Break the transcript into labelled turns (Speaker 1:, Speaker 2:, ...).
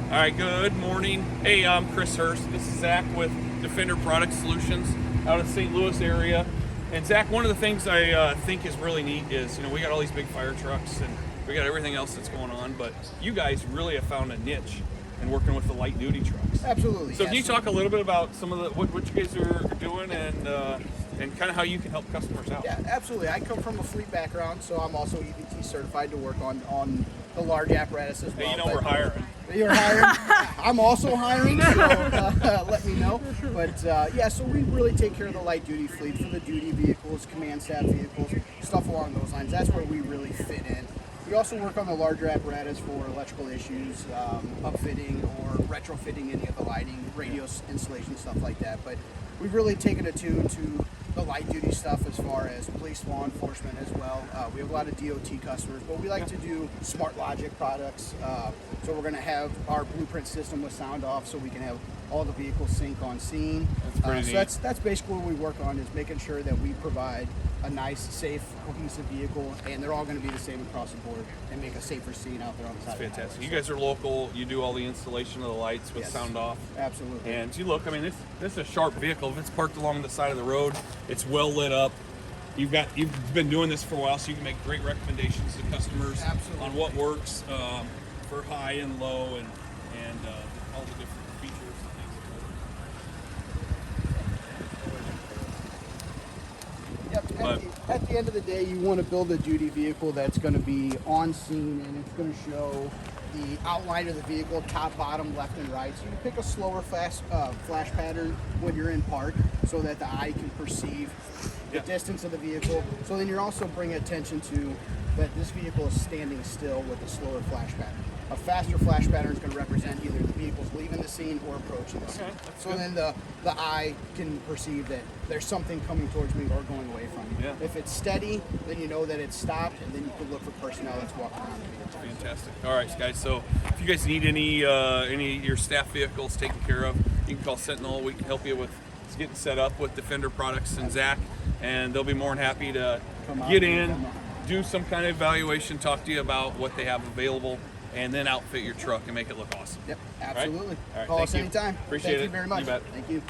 Speaker 1: All right, good morning. Hey, I'm Chris Hurst. This is Zach with Defender Product Solutions out of the St. Louis area. And Zach, one of the things I think is really neat is, we got all these big fire trucks and we got everything else that's going on, but you guys really have found a niche in working with the light duty trucks.
Speaker 2: Absolutely.
Speaker 1: So
Speaker 2: yes.
Speaker 1: can you talk a little bit about some of the what you guys are doing and kind of how you can help customers out?
Speaker 2: Yeah, absolutely. I come from a fleet background, so I'm also EVT certified to work on the large apparatus as well.
Speaker 1: Hey, we're hiring.
Speaker 2: You're hiring. I'm also hiring, so let me know. But yeah, so we really take care of the light duty fleet for the duty vehicles, command staff vehicles, stuff along those lines. That's where we really fit in. We also work on the larger apparatus for electrical issues, upfitting or retrofitting any of the lighting, radio installation, stuff like that. But we've really taken a tune to the light duty stuff as far as police, law enforcement as well. We have a lot of DOT customers, but we like to do smart logic products. So we're going to have our blueprint system with sound off, so we can have all the vehicles sync on scene.
Speaker 1: That's pretty neat.
Speaker 2: So that's basically what we work on, is making sure that we provide a nice, safe, cohesive vehicle, and they're all going to be the same across the board and make a safer scene out there on the side.
Speaker 1: That's
Speaker 2: of the
Speaker 1: fantastic.
Speaker 2: highway.
Speaker 1: You guys are local. You do all the installation of the lights with
Speaker 2: Yes.
Speaker 1: sound off.
Speaker 2: Absolutely.
Speaker 1: And you look, this is a sharp vehicle. If it's parked along the side of the road, it's well lit up. You've been doing this for a while, so you can make great recommendations to customers
Speaker 2: Absolutely.
Speaker 1: on what works for high and low and all the different features and things.
Speaker 2: Yep.
Speaker 1: But-
Speaker 2: At the end of the day, you want to build a duty vehicle that's going to be on scene, and it's going to show the outline of the vehicle, top, bottom, left, and right. So you pick a slower flash pattern when you're in park, so that the eye can perceive the distance of the vehicle. So then you're also bringing attention to that this vehicle is standing still with a slower flash pattern. A faster flash pattern is going to represent either the vehicle's leaving the scene or approaching the scene.
Speaker 1: Okay, that's
Speaker 2: So
Speaker 1: good.
Speaker 2: then the eye can perceive that there's something coming towards me or going away from me.
Speaker 1: Yeah.
Speaker 2: If it's steady, then you know that it's stopped, and then you can look for personnel that's walking around the vehicle.
Speaker 1: Fantastic. All right, guys. So if you guys need any of your staff vehicles taken care of, you can call Sentinel. We can help you with getting set up with Defender Products and Zach, and they'll be more than happy to
Speaker 2: Come out
Speaker 1: get
Speaker 2: and
Speaker 1: in,
Speaker 2: come
Speaker 1: do some kind of evaluation, talk to you about what they have available, and then outfit your truck and make it look awesome.
Speaker 2: Yep,
Speaker 1: right?
Speaker 2: absolutely.
Speaker 1: All right,
Speaker 2: Call
Speaker 1: thank
Speaker 2: us
Speaker 1: you.
Speaker 2: anytime.
Speaker 1: Appreciate
Speaker 2: Thank
Speaker 1: it.
Speaker 2: you very much.
Speaker 1: You bet.
Speaker 2: Thank you.